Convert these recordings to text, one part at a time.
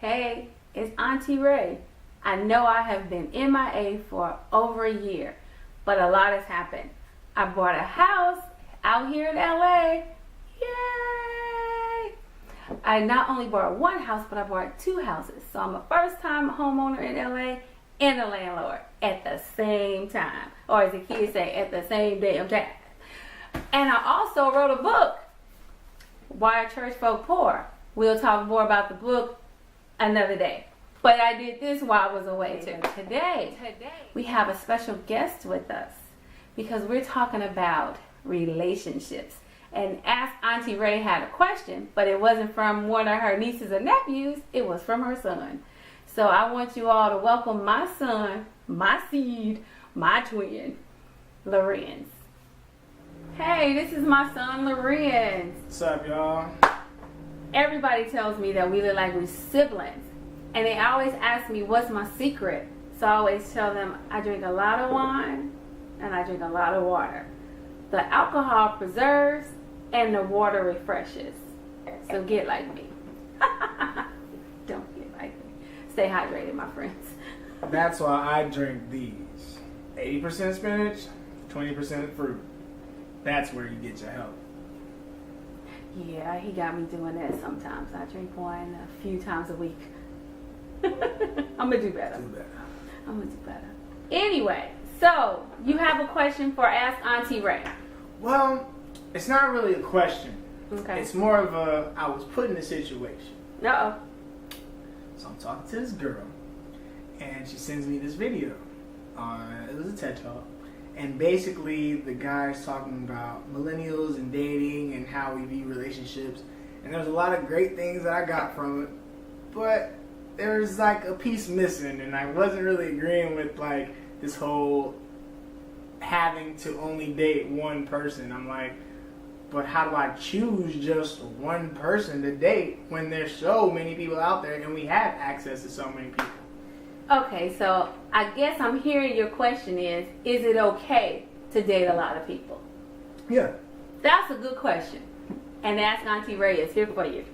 Hey, it's Auntie Ray. I know I have been MIA for over a year, but a lot has happened. I bought a house out here in LA. Yay! I not only bought one house, but I bought two houses. So I'm a first-time homeowner in LA and a landlord at the same time. Or as the kids say, at the same damn time. And I also wrote a book, Why Are Church Folk Poor? We'll talk more about the book another day. But I did this while I was away too. Today, we have a special guest with us because we're talking about relationships. And Ask Auntie Ray had a question, but it wasn't from one of her nieces or nephews. It was from her son. So I want you all to welcome my son, my seed, my twin, Larenz. Hey, this is my son, Larenz. What's up, y'all? Everybody tells me that we look like we're siblings. And they always ask me, what's my secret? So I always tell them, I drink a lot of wine and I drink a lot of water. The alcohol preserves and the water refreshes. So get like me. Don't get like me. Stay hydrated, my friends. That's why I drink these. 80% spinach, 20% fruit. That's where you get your help. Yeah, he got me doing that sometimes. I drink wine a few times a week. I'm going to do better. I'm going to do better. Anyway, so you have a question for Ask Auntie Ray. Well, it's not really a question. Okay. It's more of a, I was put in a situation. Uh-oh. So I'm talking to this girl, and she sends me this video. It was a TED Talk. And basically, the guy's talking about millennials and dating and how we view relationships. And there's a lot of great things that I got from it. But there's like a piece missing, and I wasn't really agreeing with like this whole having to only date one person. I'm like, but how do I choose just one person to date when there's so many people out there and we have access to so many people? Okay, so I guess I'm hearing your question is it okay to date a lot of people? Yeah. That's a good question. And Ask Auntie Ray is here for you.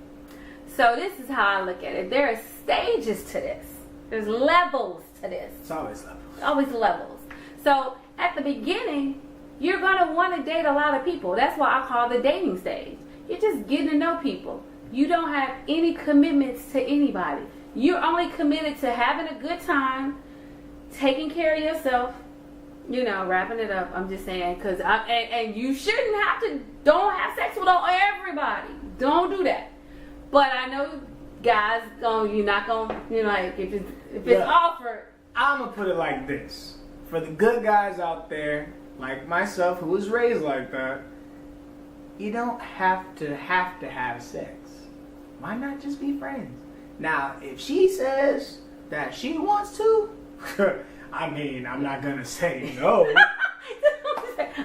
So this is how I look at it. There are stages to this. There's levels to this. It's always levels. Always levels. So at the beginning, you're going to want to date a lot of people. That's why I call the dating stage. You're just getting to know people. You don't have any commitments to anybody. You're only committed to having a good time, taking care of yourself, wrapping it up. I'm just saying, because and you shouldn't don't have sex with everybody. Don't do that. But I know guys, you're not going to, like, if it's offered. I'm going to put it like this. For the good guys out there, like myself, who was raised like that, you don't have to have sex. Why not just be friends? Now, if she says that she wants to, I mean, I'm not going to say no.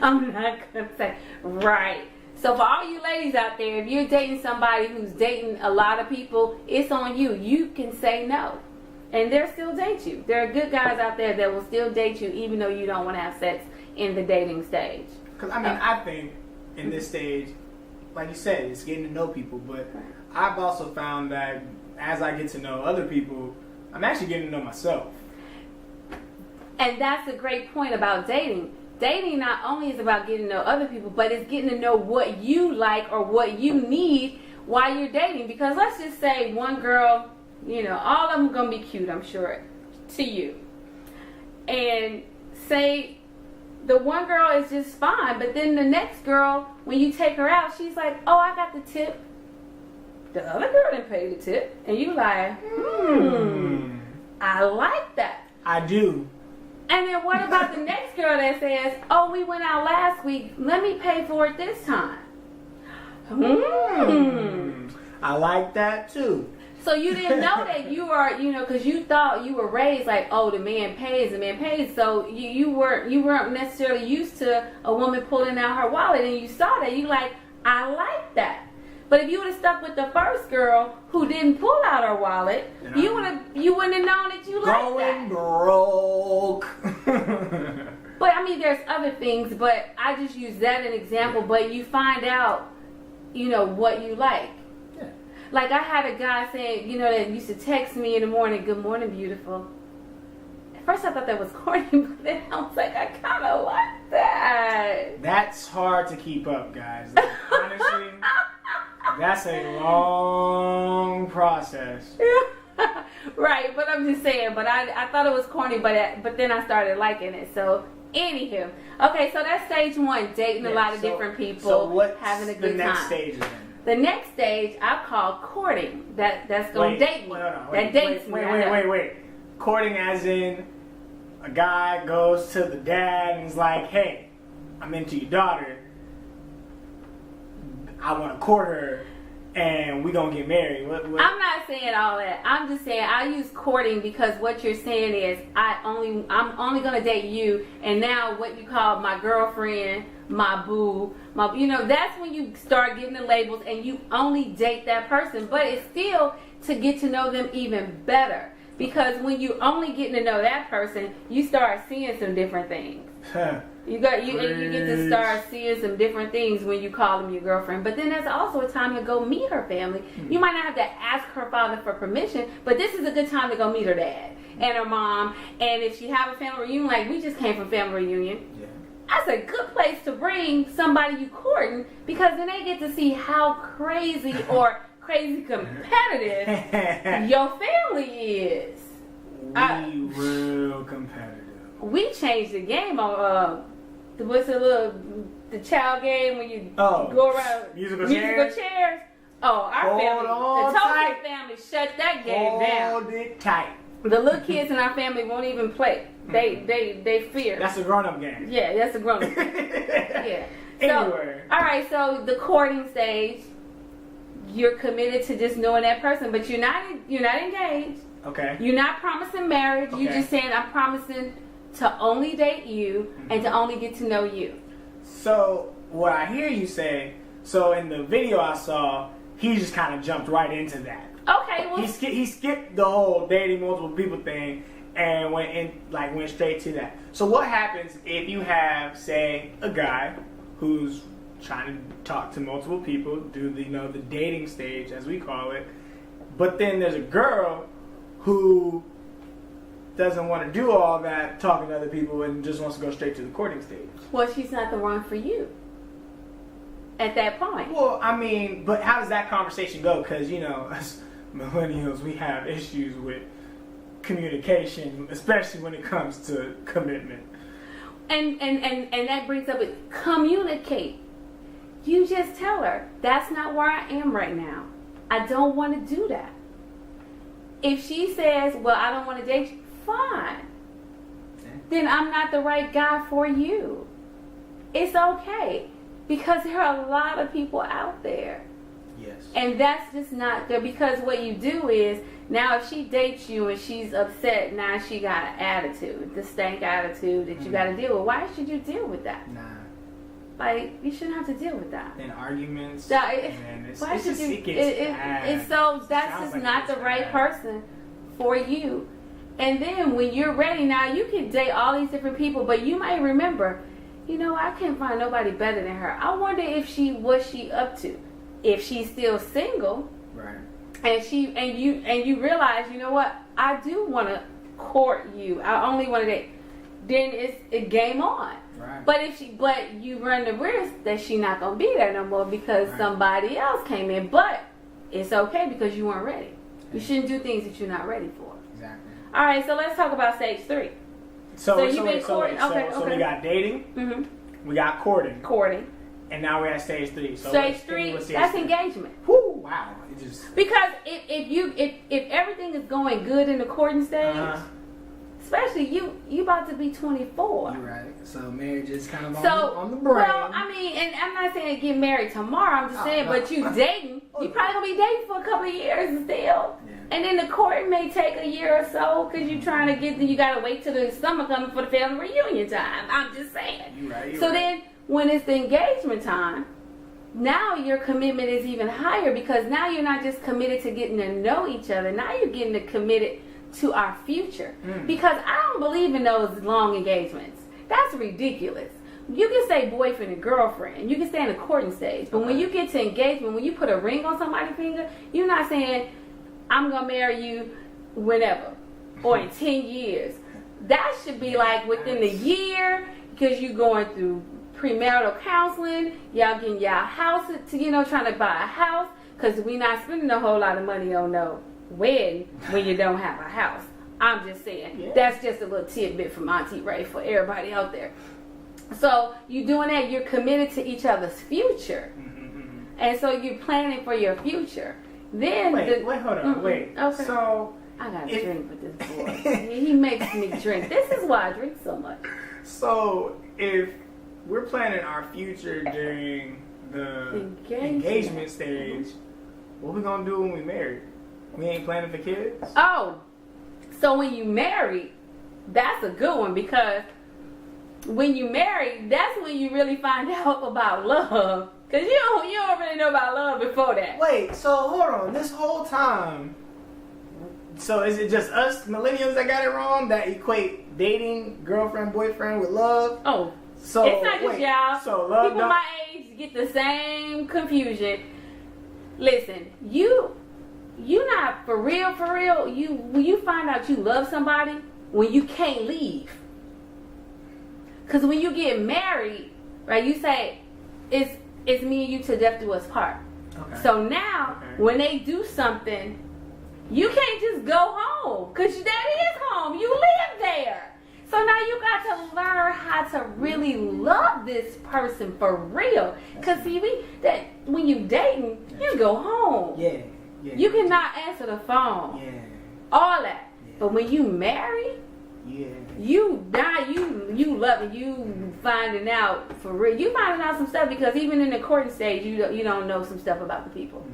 I'm not going to say, right. So for all you ladies out there, if you're dating somebody who's dating a lot of people, it's on you. You can say no. And they'll still date you. There are good guys out there that will still date you even though you don't want to have sex in the dating stage. Because, I mean, I think in this stage, like you said, it's getting to know people. But I've also found that as I get to know other people, I'm actually getting to know myself. And that's a great point about dating. Dating not only is about getting to know other people, but it's getting to know what you like or what you need while you're dating. Because let's just say one girl, all of them are going to be cute, I'm sure, to you. And say the one girl is just fine, but then the next girl, when you take her out, she's like, oh, I got the tip. The other girl didn't pay the tip. And you like, I like that. I do. And then what about the next girl that says, oh, we went out last week. Let me pay for it this time. I like that too. So you didn't know that you are, because you thought you were raised like, oh, the man pays. So you weren't necessarily used to a woman pulling out her wallet, and you saw that. You like, I like that. But if you would have stuck with the first girl who didn't pull out her wallet, you wouldn't have known that you liked that. Going broke. But I mean, there's other things, but I just use that as an example. But you find out, what you like. Yeah. Like I had a guy saying, you know, that used to text me in the morning, "Good morning, beautiful." At first I thought that was corny, but then I was like, I kind of like that. That's hard to keep up, guys. Like, honestly, that's a long process. Right, but I'm just saying, but I thought it was corny, but then I started liking it. So, anywho. Okay, so that's stage 1, dating a lot of different people, having a good time. The next stage then? The next stage I call courting. That's going to date me. Wait. Courting as in a guy goes to the dad and is like, "Hey, I'm into your daughter. I want to court her, and we gonna get married." What? I'm not saying all that. I'm just saying I use courting because what you're saying is I'm only gonna date you, and now what you call my girlfriend, my boo, that's when you start getting the labels, and you only date that person. But it's still to get to know them even better. Because when you only getting to know that person, you start seeing some different things. You get to start seeing some different things when you call them your girlfriend. But then there's also a time to go meet her family. You might not have to ask her father for permission, but this is a good time to go meet her dad and her mom. And if she have a family reunion, like we just came from family reunion, that's a good place to bring somebody you courting, because then they get to see how crazy or crazy competitive your family is. Real competitive. We changed the game on the child game when you go around musical chairs. Oh, our family, the Tulsa family, shut that game down. Hold it tight. The little kids in our family won't even play. They fear. That's a grown-up game. Yeah, that's a grown-up game. Yeah. Anyway. All right. So the courting stage, you're committed to just knowing that person, but you're not engaged. Okay. You're not promising marriage. Okay. You're just saying, I'm promising to only date you and to only get to know you. So what I hear you say, so in the video I saw, he just kind of jumped right into that. Okay. Well, he skipped the whole dating multiple people thing and went straight to that. So what happens if you have, say, a guy who's trying to talk to multiple people, do the dating stage as we call it, but then there's a girl who doesn't want to do all that talking to other people and just wants to go straight to the courting stage? Well, she's not the one for you at that point. Well, I mean, but how does that conversation go? Because, as millennials, we have issues with communication, especially when it comes to commitment. And that brings up it. Communicate. You just tell her, that's not where I am right now. I don't want to do that. If she says, well, I don't want to date you, fine. Then I'm not the right guy for you. It's okay. Because there are a lot of people out there. Yes. And that's just not there. Because what you do is, now if she dates you and she's upset, now she got an attitude, the stank attitude that you got to deal with. Why should you deal with that? Nah. Like, you shouldn't have to deal with that. And arguments. That's just not the right person for you. And then when you're ready, now you can date all these different people, but you might remember, I can't find nobody better than her. I wonder what she up to. If she's still single, right? And you realize, I do want to court you. I only want to date. Then it's game on. Right. But you run the risk that she's not gonna be there no more because somebody else came in. But it's okay because you weren't ready. You shouldn't do things that you're not ready for. Exactly. All right, so let's talk about stage 3. So you've been courting. So we got dating. Mm-hmm. We got courting. Courting. And now we're at stage 3. So stage 3, that's engagement. Whoo, wow. Because if everything is going good in the courting stage, especially you about to be 24. You're right. So marriage is kind of on the brain. Well, I mean, and I'm not saying get married tomorrow. I'm just saying, but you dating, you probably gonna be dating for a couple of years still. Yeah. And then the court may take a year or so because you're trying to you gotta wait till the summer coming for the family reunion time. I'm just saying. You're right. Then when it's the engagement time, now your commitment is even higher because now you're not just committed to getting to know each other. Now you're getting committed to our future. Because I don't believe in those long engagements. That's ridiculous. you can say boyfriend and girlfriend. You can stay in the courting stage. But when you get to engagement, when you put a ring on somebody's finger, you're not saying, I'm going to marry you whenever or in 10 years. That should be like within the year, because you're going through premarital counseling. Y'all getting y'all house, trying to buy a house, because we're not spending a whole lot of money on no wedding when you don't have a house. I'm just saying. Yeah. That's just a little tidbit from Auntie Ray for everybody out there. So you doing that, you're committed to each other's future. Mm-hmm. And so you're planning for your future. Then wait, hold on. Wait. Okay. So I gotta drink with this boy. He makes me drink. This is why I drink so much. So if we're planning our future during the engagement stage, what we gonna do when we marry? We ain't planning for kids? Oh, so when you marry, that's a good one, because when you marry, that's when you really find out about love. Because you don't really know about love before that. Wait, so hold on. This whole time, so is it just us millennials that got it wrong, that equate dating, girlfriend, boyfriend with love? Oh, so it's not just y'all. So love people my age get the same confusion. Listen, you not for real. When you find out you love somebody, when you can't leave. Because when you get married, right, you say, it's me and you till death do us part. Okay. So now, when they do something, you can't just go home, because that is home. You live there. So now you got to learn how to really love this person for real. Because see, when you dating, you go home. Yeah. You cannot answer the phone. Yeah. All that. Yeah. But when you marry, you loving, you finding out for real. You finding out some stuff, because even in the courting stage, you don't know some stuff about the people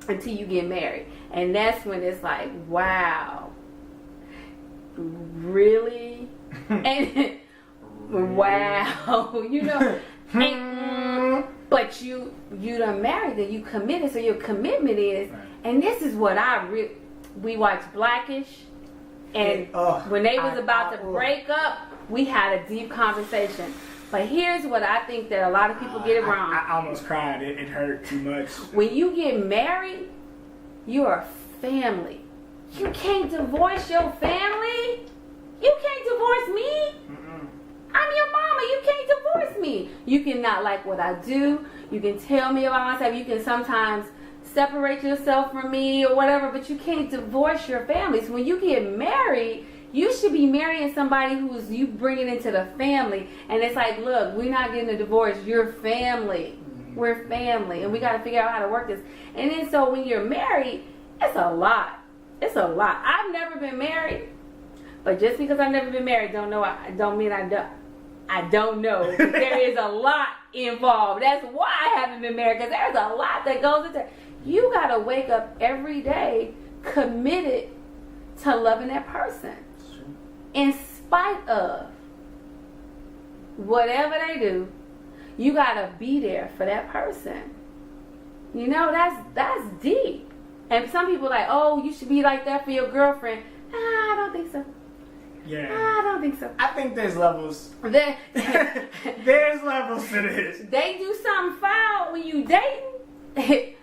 until you get married, and that's when it's like, wow, really, and wow, but you done married, and you committed. So your commitment is, and this is what we watched Blackish. And when they was about to break up, we had a deep conversation. But here's what I think that a lot of people get it wrong. I almost cried. It hurt too much. When you get married, you are family. You can't divorce your family. You can't divorce me. Mm-mm. I'm your mama. You can't divorce me. You can not like what I do. You can tell me about myself. You can sometimes separate yourself from me or whatever, but you can't divorce your families. When you get married, you should be marrying somebody who's you bringing into the family. And it's like, look, we're not getting a divorce. You're family. We're family. And we got to figure out how to work this. And then so when you're married, it's a lot. It's a lot. I've never been married, but just because I've never been married don't mean I don't know. There is a lot involved. That's why I haven't been married, because there's a lot that goes into it. You got to wake up every day committed to loving that person. In spite of whatever they do, you got to be there for that person. That's deep. And some people are like, oh, you should be like that for your girlfriend. I don't think so. Yeah. I don't think so. I think there's levels. There's levels to this. They do something foul when you dating.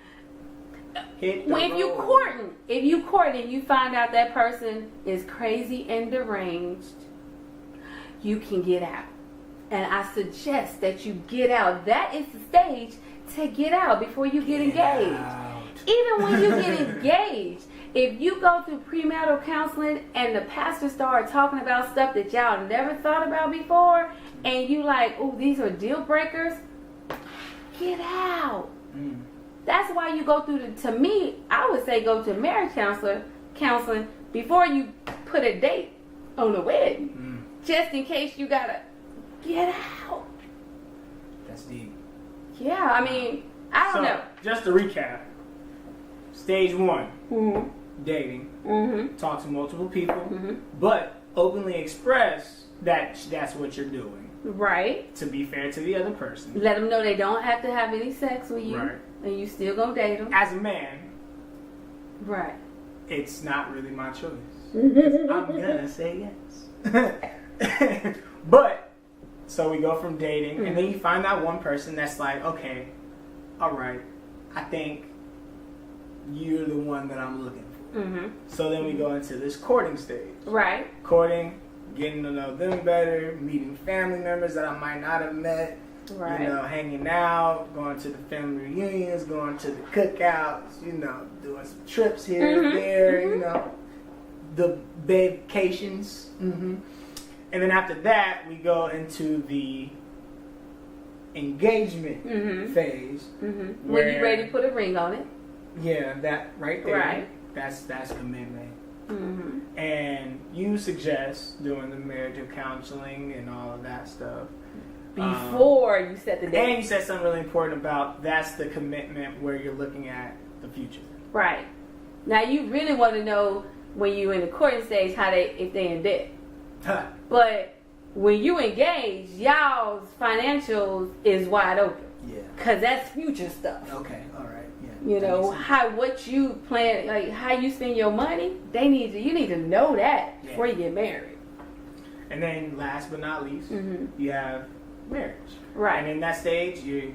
If you courting, you find out that person is crazy and deranged, you can get out. And I suggest that you get out. That is the stage to get out before you get engaged. Even when you get engaged, if you go through premarital counseling and the pastor started talking about stuff that y'all never thought about before, and you like, oh, these are deal breakers, get out. That's why you go through to me, I would say go to marriage counseling before you put a date on the wedding. Just in case you gotta get out. That's deep. Yeah, I mean, I don't know. Just to recap. Stage 1, dating. Talk to multiple people, but openly express that that's what you're doing. Right. To be fair to the other person. Let them know they don't have to have any sex with you. Right. And you still gonna date them. As a man. Right. It's not really my choice. I'm gonna say yes. But So we go from dating, and then you find that one person that's like, okay, all right, I think you're the one that I'm looking for. Mm-hmm. So then we go into this courting stage. Right. Courting, getting to know them better, meeting family members that I might not have met. Right. You know, hanging out, going to the family reunions, going to the cookouts, you know, doing some trips here and there, you know, the vacations. And then after that, we go into the engagement phase. When you ready to put a ring on it. Yeah, that right there. Right. That's commitment. And you suggest doing the marital counseling and all of that stuff. Before you set the date. And you said something really important about that's the commitment where you're looking at the future. Right. Now you really want to know when you're in the courting stage if they in debt. But when you engage, y'all's financials is wide open. Yeah. Cause that's future stuff. Okay. All right. Yeah. You know what you plan, like how you spend your money. You need to know that before you get married. And then last but not least, you have marriage. Right. And in that stage, you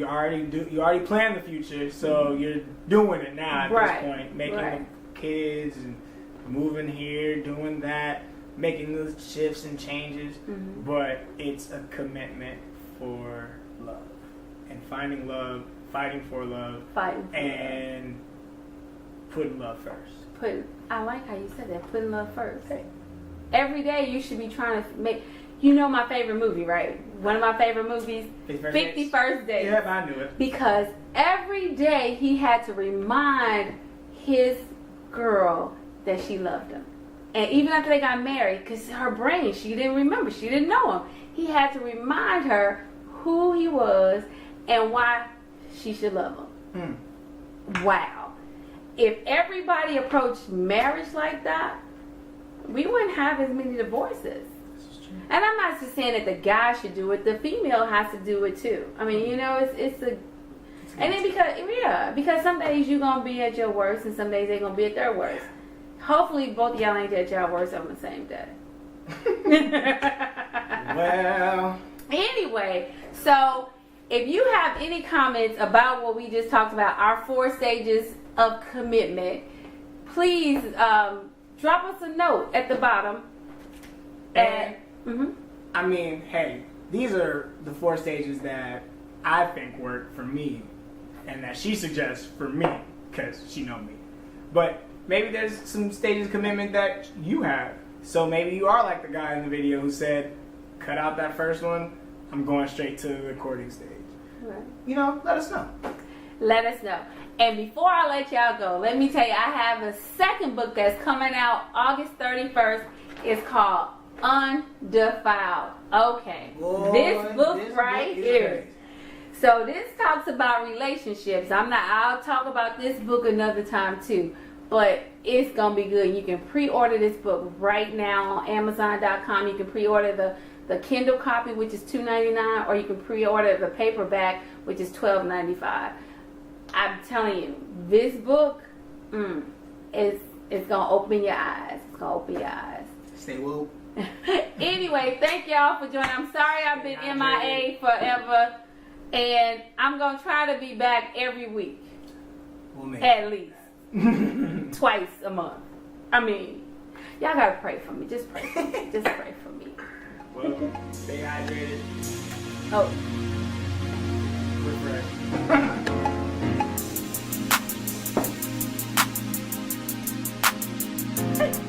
already planned the future, so you're doing it now at this point, making the kids and moving here, doing that, making those shifts and changes. But it's a commitment for love and finding love, fighting for love, and putting love first. I like how you said that. Putting love first. Okay. Every day you should be trying to make. You know my favorite movie, right? One of my favorite movies, 50 First Dates. Yeah, I knew it. Because every day he had to remind his girl that she loved him. And even after they got married, because her brain, she didn't remember. She didn't know him. He had to remind her who he was and why she should love him. Wow. If everybody approached marriage like that, we wouldn't have as many divorces. And I'm not just saying that the guy should do it. The female has to do it too. I mean, you know, it's and then because some days you're gonna be at your worst, and some days they're gonna be at their worst. Hopefully, both of y'all ain't at your worst on the same day. Well. Anyway, so if you have any comments about what we just talked about, our 4 stages of commitment, please drop us a note at the bottom. And I mean, hey, these are the 4 stages that I think work for me, and that she suggests for me because she know me. But maybe there's some stages of commitment that you have. So maybe you are like the guy in the video who said, "Cut out that first one. I'm going straight to the courting stage." Right. You know, let us know. Let us know. And before I let y'all go, let me tell you, I have a second book that's coming out August 31st. It's called Undefiled. Okay. Boy, this book right here. Crazy. So this talks about relationships. I'll talk about this book another time too. But it's gonna be good. You can pre-order this book right now on Amazon.com. You can pre-order the Kindle copy, which is $2.99, or you can pre-order the paperback, which is $12.95. I'm telling you, this book is gonna open your eyes. It's gonna open your eyes. Stay woke. Anyway, thank y'all for joining. I'm sorry I've been MIA forever, and I'm gonna try to be back every week, at least twice a month. I mean, y'all gotta pray for me. Just pray for me. Just pray for me. Well, stay hydrated. Oh. Refresh.